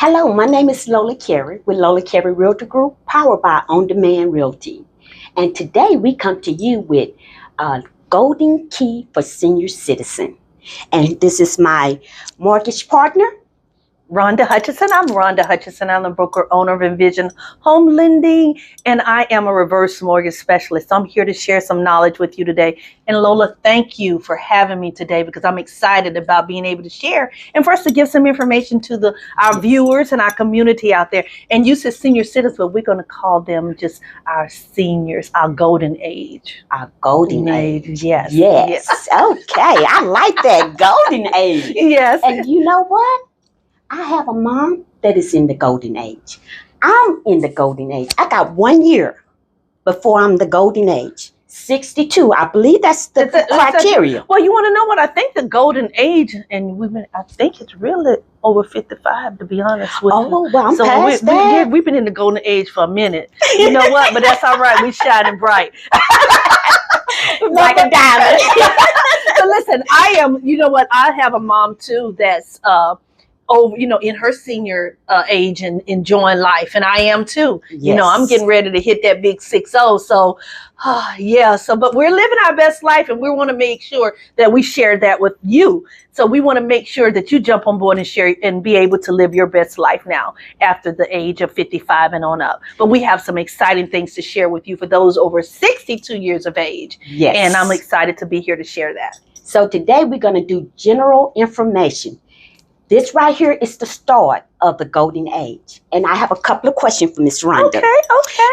Hello, my name is Lola Carey with Lola Carey Realtor Group, powered by On Demand Realty. And today we come to you with a golden key for senior citizen. And this is my mortgage partner. Rhonda Hutchison. I'm Rhonda Hutchison. I'm the broker owner of Envision Home Lending, and I am a reverse mortgage specialist. So I'm here to share some knowledge with you today. And Lola, thank you for having me today because I'm excited about being able to share and for us to give some information to our viewers and our community out there. And you said senior citizens, but we're going to call them just our seniors, our golden age. Our golden age. Yes. Yes. Okay. I like that golden age. Yes. And you know what? I have a mom that is in the golden age. I'm in the golden age. I got 1 year before I'm the golden age. 62. I believe that's the criteria. Well, you want to know what I think the golden age, and I think it's really over 55, to be honest with you. Oh, well, I'm past that. We've been in the golden age for a minute. You know what? But that's all right. We shining bright. Like a diamond. So listen, you know what? I have a mom too that's in her senior age and enjoying life, and I am too. Yes. You know, I'm getting ready to hit that big 60. So, but we're living our best life, and we want to make sure that we share that with you. So we want to make sure that you jump on board and share and be able to live your best life now after the age of 55 and on up. But we have some exciting things to share with you for those over 62 years of age. Yes. And I'm excited to be here to share that. So today we're going to do general information. This right here is the start of the golden age. And I have a couple of questions for Ms. Rhonda. Okay.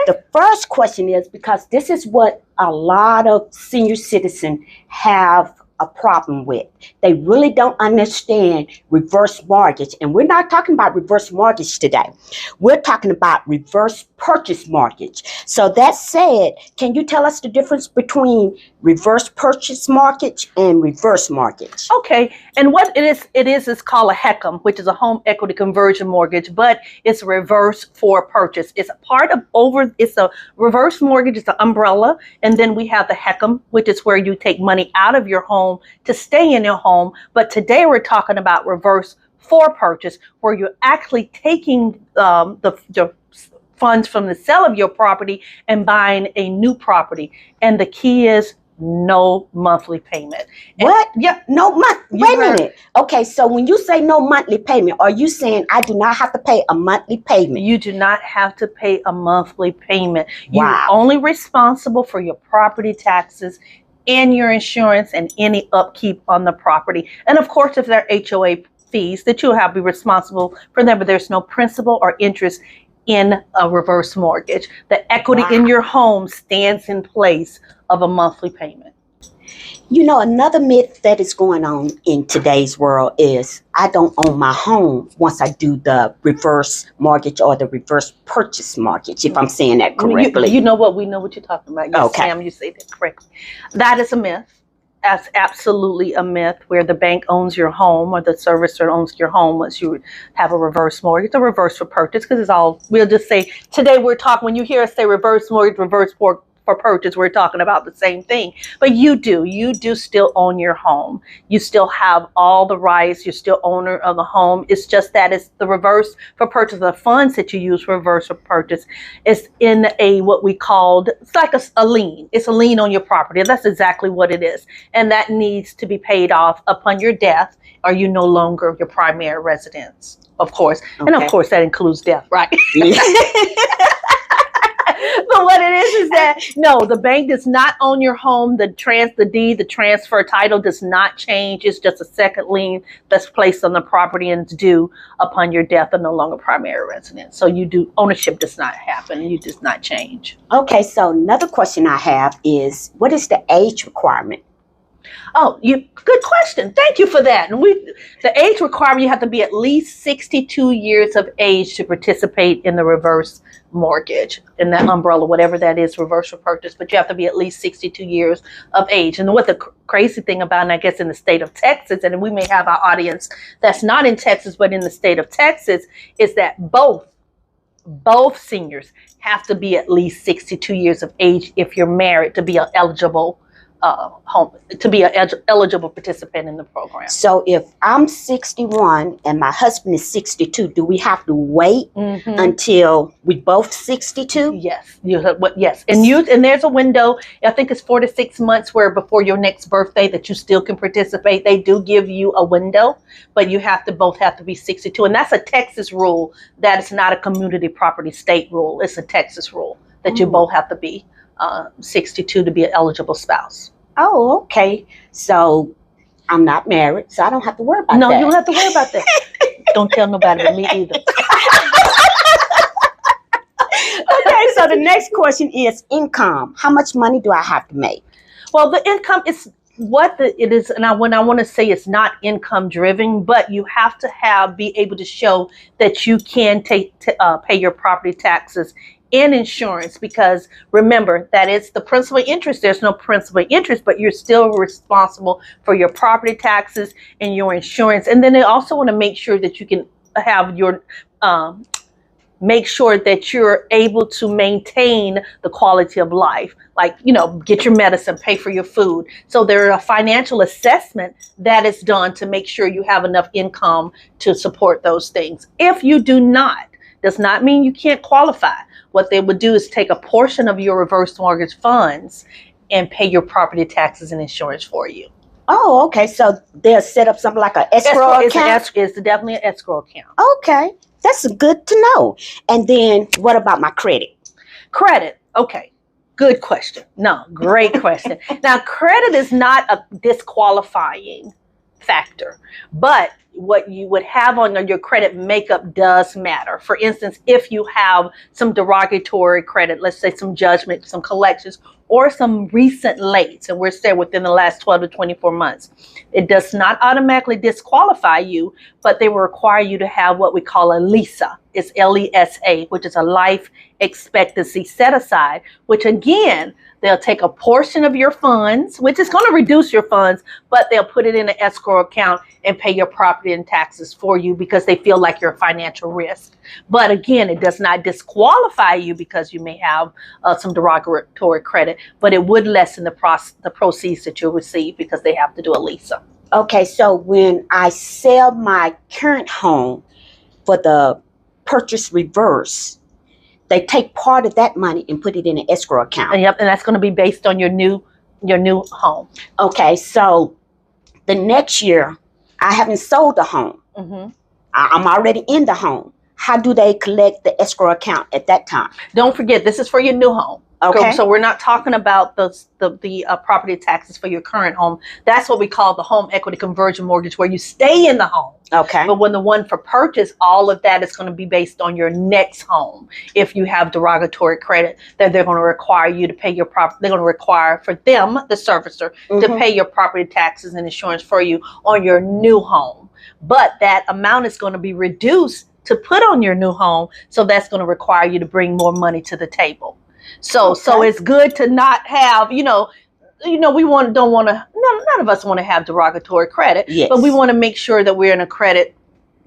The first question is, because this is what a lot of senior citizens have a problem with. They really don't understand reverse mortgage. And we're not talking about reverse mortgage today. We're talking about reverse purchase mortgage. So that said, can you tell us the difference between reverse purchase mortgage and reverse mortgage? Okay, and what it is called a HECM, which is a home equity conversion mortgage, but it's reverse for purchase. It's a reverse mortgage, it's an umbrella, and then we have the HECM, which is where you take money out of your home to stay in your home. But today we're talking about reverse for purchase, where you're actually taking the funds from the sale of your property and buying a new property. And the key is no monthly payment. What? Yeah, no month. Wait a minute. Okay, so when you say no monthly payment, are you saying I do not have to pay a monthly payment? You do not have to pay a monthly payment. Wow. You're only responsible for your property taxes and your insurance and any upkeep on the property. And of course, if there are HOA fees, that you'll have to be responsible for them, but there's no principal or interest in a reverse mortgage. The equity in your home stands in place of a monthly payment. You know, another myth that is going on in today's world is I don't own my home once I do the reverse mortgage or the reverse purchase mortgage, if I'm saying that correctly. You know what? We know what you're talking about. Yes, okay. Sam, you say that correctly. That is a myth. That's absolutely a myth, where the bank owns your home or the servicer owns your home once you have a reverse mortgage. It's a reverse for purchase, because it's all, we'll just say, today we're talking, when you hear us say reverse mortgage, reverse for purchase, we're talking about the same thing. But you do still own your home. You still have all the rights. You're still owner of the home. It's just that it's the reverse for purchase. The funds that you use for reverse for purchase is in what we called, it's like a lien. It's a lien on your property. That's exactly what it is. And that needs to be paid off upon your death, or you no longer your primary residence, of course. Okay. And of course that includes death, right? But what it is that, no, the bank does not own your home. The deed, the transfer title does not change. It's just a second lien that's placed on the property and it's due upon your death or no longer primary residence. So ownership does not happen. You does not change. Okay, so another question I have is, what is the age requirement? Oh, good question. Thank you for that. And the age requirement, you have to be at least 62 years of age to participate in the reverse mortgage, in that umbrella, whatever that is, reverse for purchase. But you have to be at least 62 years of age. And what the crazy thing about, and I guess in the state of Texas, and we may have our audience that's not in Texas, but in the state of Texas, is that both seniors have to be at least 62 years of age if you're married to be eligible home to be an eligible participant in the program. So if I'm 61 and my husband is 62, do we have to wait until we both 62? Yes, yes, and there's a window. I think it's 4 to 6 months where before your next birthday that you still can participate. They do give you a window, but you both have to be 62, and that's a Texas rule. That is not a community property state rule. It's a Texas rule that you both have to be 62 to be an eligible spouse. Oh, okay. So I'm not married, so I don't have to worry about that. No, you don't have to worry about that. Don't tell nobody but me either. Okay, so the next question is income. How much money do I have to make? Well, the income is it is, and when I want to say it's not income driven, but you have to be able to show that you can pay your property taxes and insurance, because remember that it's the principal interest. There's no principal interest, but you're still responsible for your property taxes and your insurance. And then they also want to make sure that you can have your make sure that you're able to maintain the quality of life, like, get your medicine, pay for your food. So there's a financial assessment that is done to make sure you have enough income to support those things. If you do not, does not mean you can't qualify. What they would do is take a portion of your reverse mortgage funds and pay your property taxes and insurance for you. Oh, okay. So they'll set up something like an escrow account? It's definitely an escrow account. Okay. That's good to know. And then what about my credit? Credit. Okay. Good question. No, great question. Now, credit is not a disqualifying factor, but what you would have on your credit makeup does matter. For instance, if you have some derogatory credit, let's say some judgment, some collections, or some recent lates, and we're saying within the last 12 to 24 months, it does not automatically disqualify you, but they will require you to have what we call a LESA. It's LESA, which is a life expectancy set aside, which again, they'll take a portion of your funds, which is going to reduce your funds, but they'll put it in an escrow account and pay your property and taxes for you because they feel like you're a financial risk. But again, it does not disqualify you because you may have some derogatory credit, but it would lessen the proceeds that you'll receive because they have to do a LESA. Okay, so when I sell my current home for the purchase reverse, they take part of that money and put it in an escrow account. And that's going to be based on your new home. Okay, so the next year, I haven't sold the home. I'm already in the home. How do they collect the escrow account at that time? Don't forget, this is for your new home. Okay. So we're not talking about the property taxes for your current home. That's what we call the home equity conversion mortgage, where you stay in the home. Okay. But when the one for purchase, all of that is going to be based on your next home. If you have derogatory credit, that they're going to require you to pay your property. They're going to require for them, the servicer, to pay your property taxes and insurance for you on your new home. But that amount is going to be reduced to put on your new home. So that's going to require you to bring more money to the table. So it's good to not have, none of us want to have derogatory credit, yes, but we want to make sure that we're in a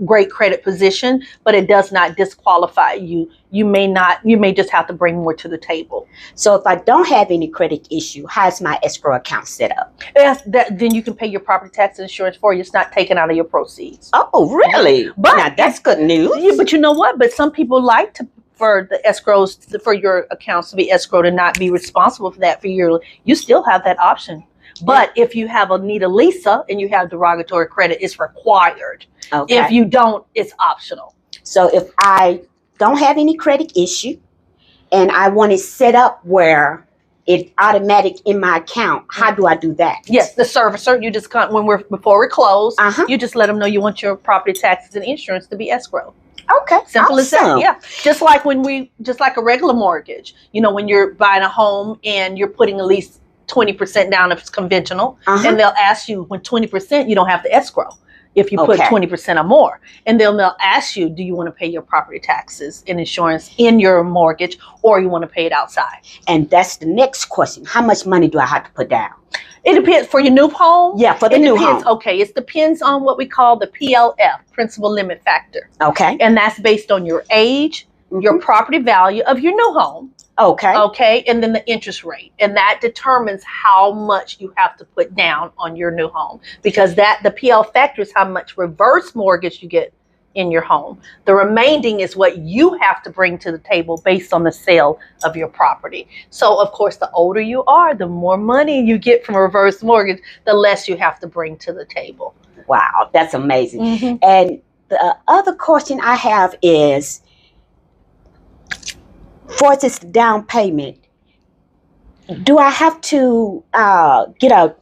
great credit position, but it does not disqualify you. You may just have to bring more to the table. So if I don't have any credit issue, how's my escrow account set up? Then you can pay your property tax and insurance for you. It's not taken out of your proceeds. Oh, really? But now that's good news. Yeah, but you know what? But some people like for the escrows, for your accounts to be escrowed and not be responsible for that for you still have that option. But if you need a LESA and you have derogatory credit, it's required. Okay. If you don't, it's optional. So if I don't have any credit issue and I want it set up where it's automatic in my account, how do I do that? Yes, the servicer, you just before we close, you just let them know you want your property taxes and insurance to be escrowed. Okay. Simple as that. Yeah. Just like a regular mortgage, when you're buying a home and you're putting at least 20% down if it's conventional, and they'll ask you when 20%, you don't have to escrow if you put 20% or more. And then they'll ask you, do you want to pay your property taxes and insurance in your mortgage, or you want to pay it outside? And that's the next question. How much money do I have to put down? It depends. For your new home? Yeah, for the new home. Okay, it depends on what we call the PLF, principal limit factor. Okay. And that's based on your age, your property value of your new home, Okay. okay, and then the interest rate, and that determines how much you have to put down on your new home, because the PL factor is how much reverse mortgage you get in your home. The remaining is what you have to bring to the table based on the sale of your property. So of course, the older you are, the more money you get from a reverse mortgage, the less you have to bring to the table. Wow, that's amazing. Mm-hmm. And the other question I have is, for this down payment, do I have to get a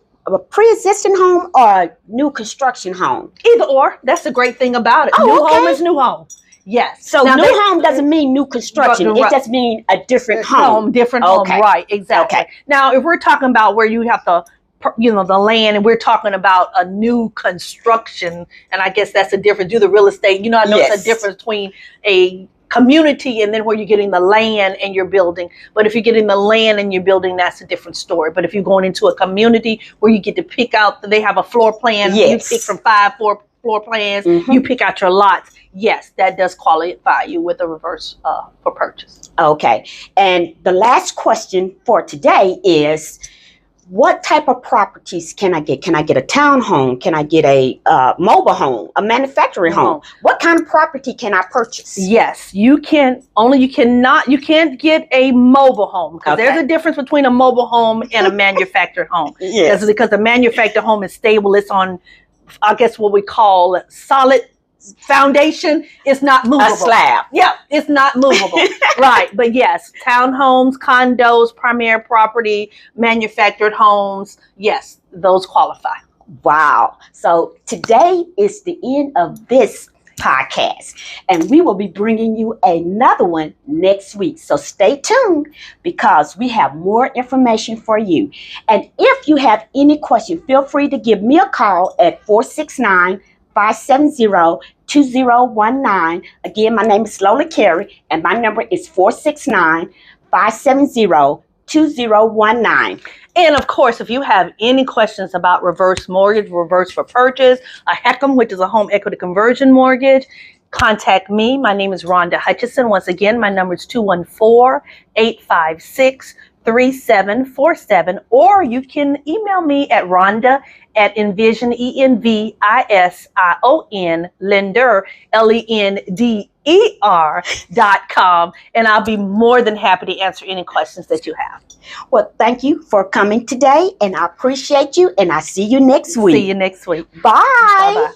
pre-existing home or a new construction home? Either or. That's the great thing about it. Oh, New okay. home is new home. Yes. So Now, new home doesn't mean new construction. Right. It just means a different home. Different Okay. home. Right. Exactly. Okay. Now, if we're talking about where you have to, the land, and we're talking about a new construction, and I guess that's a difference. Do the real estate. I know Yes. it's a difference between a community and then where you're getting the land and you're building. But if you're getting the land and you're building, that's a different story. But if you're going into a community where you get to pick out, they have a floor plan, Yes. you pick from 4 floor plans, Mhm. you pick out your lots. Yes, that does qualify you with a reverse for purchase. Okay. And the last question for today is, what type of properties can I get? Can I get a townhome? Can I get a mobile home, a manufacturing home? What kind of property can I purchase? Yes, you can. Only you can't get a mobile home, because there's Okay. a difference between a mobile home and a manufactured home. Yes. Because the manufactured home is stable. It's on, I guess, what we call solid foundation. It's not movable. A slab. Yeah, it's not movable. Right. But yes, townhomes, condos, primary property, manufactured homes, yes, those qualify. Wow. So today is the end of this podcast, and we will be bringing you another one next week. So stay tuned, because we have more information for you. And if you have any question, feel free to give me a call at 469-570-2019. Again, my name is Lola Carey, and my number is 469-570-2019. And of course, if you have any questions about reverse mortgage, reverse for purchase, a HECM, which is a home equity conversion mortgage, contact me. My name is Rhonda Hutchison. Once again, my number is 214-856-3747, or you can email me at Rhonda@envision, ENVISION, lender, LENDER.com, and I'll be more than happy to answer any questions that you have. Well, thank you for coming today, and I appreciate you, and I'll see you next week. See you next week. Bye. Bye-bye.